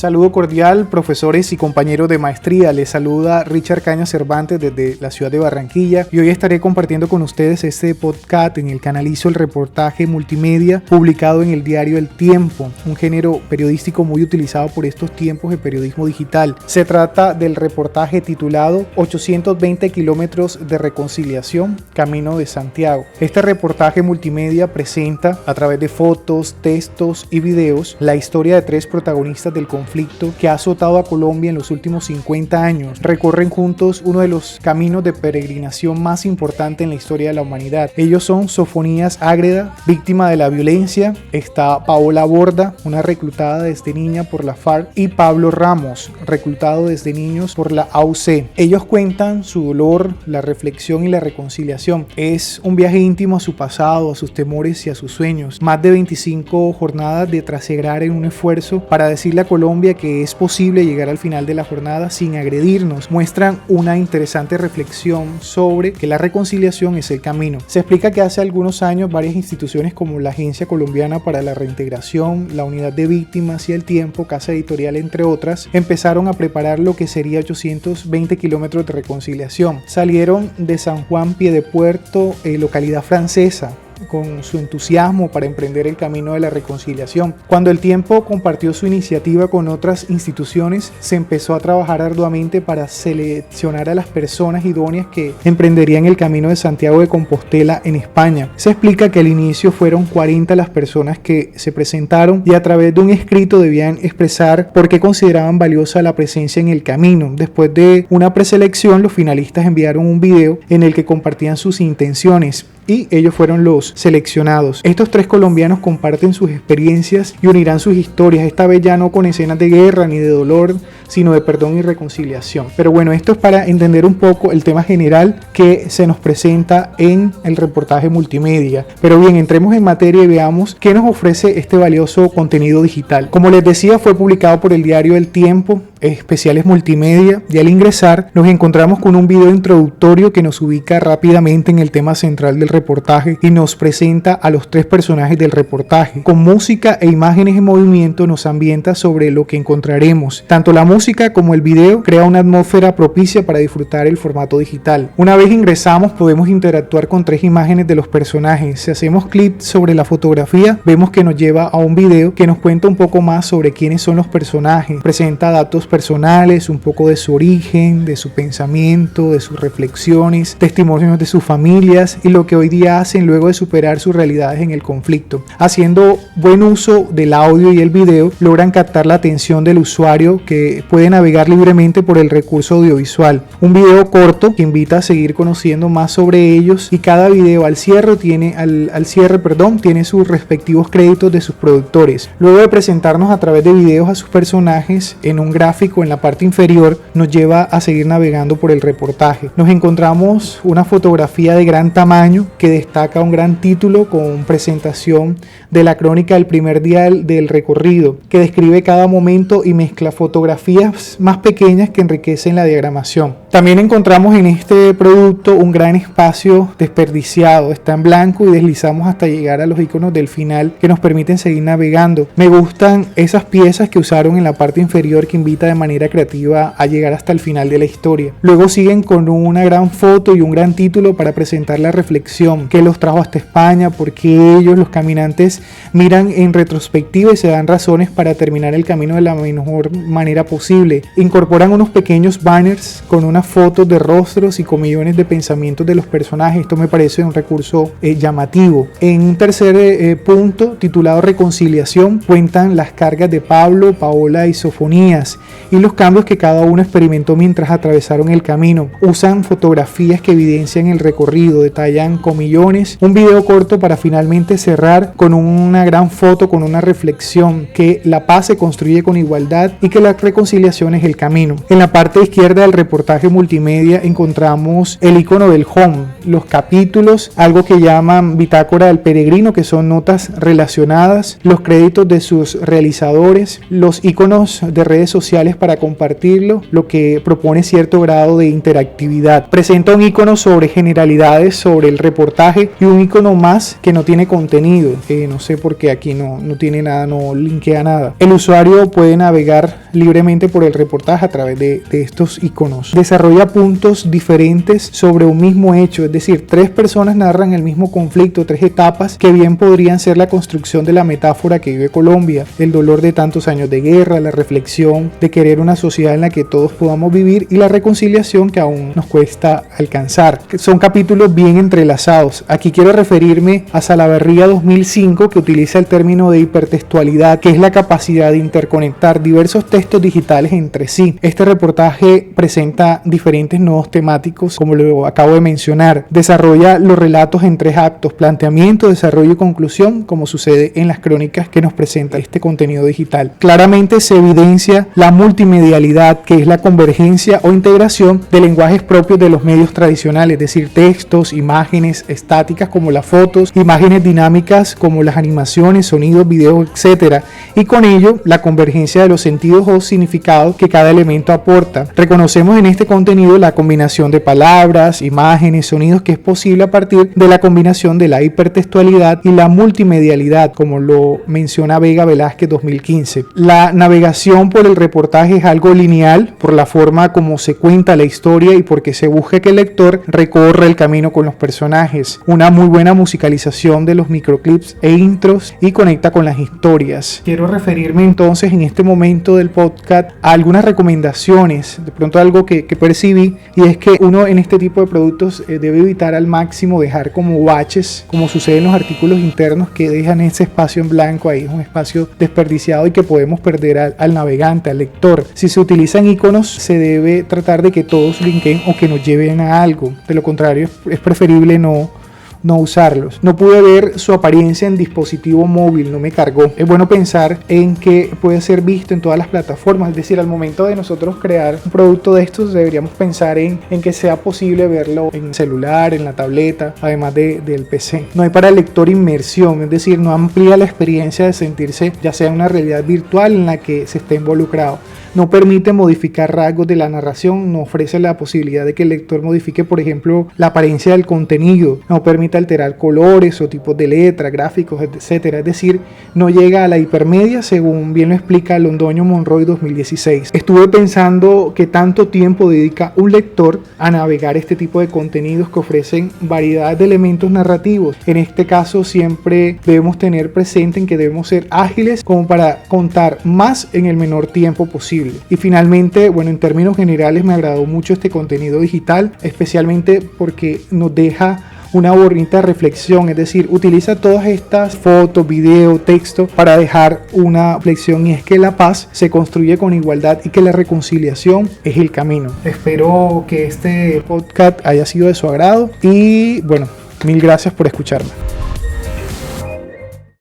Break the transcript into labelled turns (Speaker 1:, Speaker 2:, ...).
Speaker 1: Saludo cordial, profesores y compañeros de maestría. Les saluda Richard Cañas Cervantes desde la ciudad de Barranquilla y hoy estaré compartiendo con ustedes este podcast en el que analizo el reportaje multimedia publicado en el diario El Tiempo, un género periodístico muy utilizado por estos tiempos de periodismo digital. Se trata del reportaje titulado 820 kilómetros de reconciliación, Camino de Santiago. Este reportaje multimedia presenta a través de fotos, textos y videos la historia de tres protagonistas del conflicto que ha azotado a Colombia en los últimos 50 años. Recorren juntos uno de los caminos de peregrinación más importantes en la historia de la humanidad. Ellos son Sofonías Ágreda, víctima de la violencia, está Paola Borda, una reclutada desde niña por la FARC, y Pablo Ramos, reclutado desde niños por la AUC. Ellos cuentan su dolor, la reflexión y la reconciliación. Es un viaje íntimo a su pasado, a sus temores y a sus sueños. Más de 25 jornadas de trasegrar en un esfuerzo para decirle a Colombia que es posible llegar al final de la jornada sin agredirnos. Muestran una interesante reflexión sobre que la reconciliación es el camino. Se explica que hace algunos años varias instituciones como la Agencia Colombiana para la Reintegración, la Unidad de Víctimas y El Tiempo, Casa Editorial, entre otras, empezaron a preparar lo que sería 820 kilómetros de reconciliación. Salieron de San Juan Piedepuerto, localidad francesa, con su entusiasmo para emprender el camino de la reconciliación. Cuando El Tiempo compartió su iniciativa con otras instituciones, se empezó a trabajar arduamente para seleccionar a las personas idóneas que emprenderían el camino de Santiago de Compostela en España. Se explica que al inicio fueron 40 las personas que se presentaron y a través de un escrito debían expresar por qué consideraban valiosa la presencia en el camino. Después de una preselección, los finalistas enviaron un video en el que compartían sus intenciones y ellos fueron los seleccionados. Estos tres colombianos comparten sus experiencias y unirán sus historias, esta vez ya no con escenas de guerra ni de dolor, sino de perdón y reconciliación. Pero bueno, esto es para entender un poco el tema general que se nos presenta en el reportaje multimedia. Pero bien, entremos en materia y veamos qué nos ofrece este valioso contenido digital. Como les decía, fue publicado por el diario El Tiempo, especiales multimedia, y al ingresar nos encontramos con un video introductorio que nos ubica rápidamente en el tema central del reportaje y nos presenta a los tres personajes del reportaje. Con música e imágenes en movimiento nos ambienta sobre lo que encontraremos. Tanto la música como el video crea una atmósfera propicia para disfrutar el formato digital. Una vez ingresamos podemos interactuar con tres imágenes de los personajes. Si hacemos clic sobre la fotografía vemos que nos lleva a un video que nos cuenta un poco más sobre quiénes son los personajes. Presenta datos personales, un poco de su origen, de su pensamiento, de sus reflexiones, testimonios de sus familias y lo que hoy día hacen luego de superar sus realidades en el conflicto. Haciendo buen uso del audio y el video, logran captar la atención del usuario que puede navegar libremente por el recurso audiovisual. Un video corto que invita a seguir conociendo más sobre ellos y cada video al cierre tiene sus respectivos créditos de sus productores. Luego de presentarnos a través de videos a sus personajes en un gráfico en la parte inferior, nos lleva a seguir navegando por el reportaje. Nos encontramos una fotografía de gran tamaño que destaca un gran título con presentación de la crónica del primer día del recorrido, que describe cada momento y mezcla fotografías más pequeñas que enriquecen la diagramación. También encontramos en este producto un gran espacio desperdiciado, está en blanco y deslizamos hasta llegar a los iconos del final que nos permiten seguir navegando. Me gustan esas piezas que usaron en la parte inferior que invita de manera creativa a llegar hasta el final de la historia. Luego siguen con una gran foto y un gran título para presentar la reflexión que los trajo hasta España, porque ellos, los caminantes, miran en retrospectiva y se dan razones para terminar el camino de la mejor manera posible. Incorporan unos pequeños banners con unas fotos de rostros y con millones de pensamientos de los personajes. Esto me parece un recurso llamativo. En un tercer punto, titulado Reconciliación, cuentan las cargas de Pablo, Paola y Sofonías y los cambios que cada uno experimentó mientras atravesaron el camino. Usan fotografías que evidencian el recorrido, detallan comillones, un video corto para finalmente cerrar con una gran foto con una reflexión que la paz se construye con igualdad y que la reconciliación es el camino. En la parte izquierda del reportaje multimedia encontramos el icono del home, los capítulos, algo que llaman bitácora del peregrino, que son notas relacionadas, los créditos de sus realizadores, los iconos de redes sociales sociales para compartirlo, lo que propone cierto grado de interactividad. Presenta un icono sobre generalidades sobre el reportaje y un icono más que no tiene contenido. No sé por qué aquí no tiene nada, no linkea nada. El usuario puede navegar libremente por el reportaje a través de estos iconos. Desarrolla puntos diferentes sobre un mismo hecho, es decir, 3 personas narran el mismo conflicto, 3 etapas que bien podrían ser la construcción de la metáfora que vive Colombia, el dolor de tantos años de guerra, la reflexión de querer una sociedad en la que todos podamos vivir y la reconciliación que aún nos cuesta alcanzar. Son capítulos bien entrelazados. Aquí quiero referirme a Salaverría 2005, que utiliza el término de hipertextualidad, que es la capacidad de interconectar diversos textos digitales entre sí. Este reportaje presenta diferentes nodos temáticos, como lo acabo de mencionar. Desarrolla los relatos en 3 actos: planteamiento, desarrollo y conclusión, como sucede en las crónicas que nos presenta este contenido digital. Claramente se evidencia la multimedialidad, que es la convergencia o integración de lenguajes propios de los medios tradicionales, es decir, textos, imágenes estáticas como las fotos, imágenes dinámicas como las animaciones, sonidos, videos, etc. Y con ello la convergencia de los sentidos o significados que cada elemento aporta. Reconocemos en este contenido la combinación de palabras, imágenes, sonidos que es posible a partir de la combinación de la hipertextualidad y la multimedialidad, como lo menciona Vega Velázquez 2015. La navegación por el reportaje es algo lineal por la forma como se cuenta la historia y porque se busca que el lector recorra el camino con los personajes. Una muy buena musicalización de los microclips e intros y conecta con las historias. Quiero referirme entonces en este momento del podcast a algunas recomendaciones, de pronto algo que percibí, y es que uno en este tipo de productos debe evitar al máximo dejar como baches, como sucede en los artículos internos que dejan ese espacio en blanco. Ahí es un espacio desperdiciado y que podemos perder al navegante, al lector. Si se utilizan iconos, se debe tratar de que todos linken o que nos lleven a algo. De lo contrario, es preferible no usarlos. No pude ver su apariencia en dispositivo móvil, no me cargó. Es bueno pensar en que puede ser visto en todas las plataformas, es decir, al momento de nosotros crear un producto de estos deberíamos pensar en que sea posible verlo en celular, en la tableta, además del PC. No hay para el lector inmersión, es decir, no amplía la experiencia de sentirse ya sea en una realidad virtual en la que se esté involucrado. No permite modificar rasgos de la narración, no ofrece la posibilidad de que el lector modifique, por ejemplo, la apariencia del contenido, no permite alterar colores o tipos de letra, gráficos, etc. Es decir, no llega a la hipermedia, según bien lo explica Londoño Monroy 2016. Estuve pensando que tanto tiempo dedica un lector a navegar este tipo de contenidos que ofrecen variedad de elementos narrativos. En este caso siempre debemos tener presente en que debemos ser ágiles como para contar más en el menor tiempo posible. Y finalmente, bueno, en términos generales me agradó mucho este contenido digital, especialmente porque nos deja una bonita reflexión, es decir, utiliza todas estas fotos, video, texto para dejar una reflexión, y es que la paz se construye con igualdad y que la reconciliación es el camino. Espero que este podcast haya sido de su agrado y bueno, mil gracias por escucharme.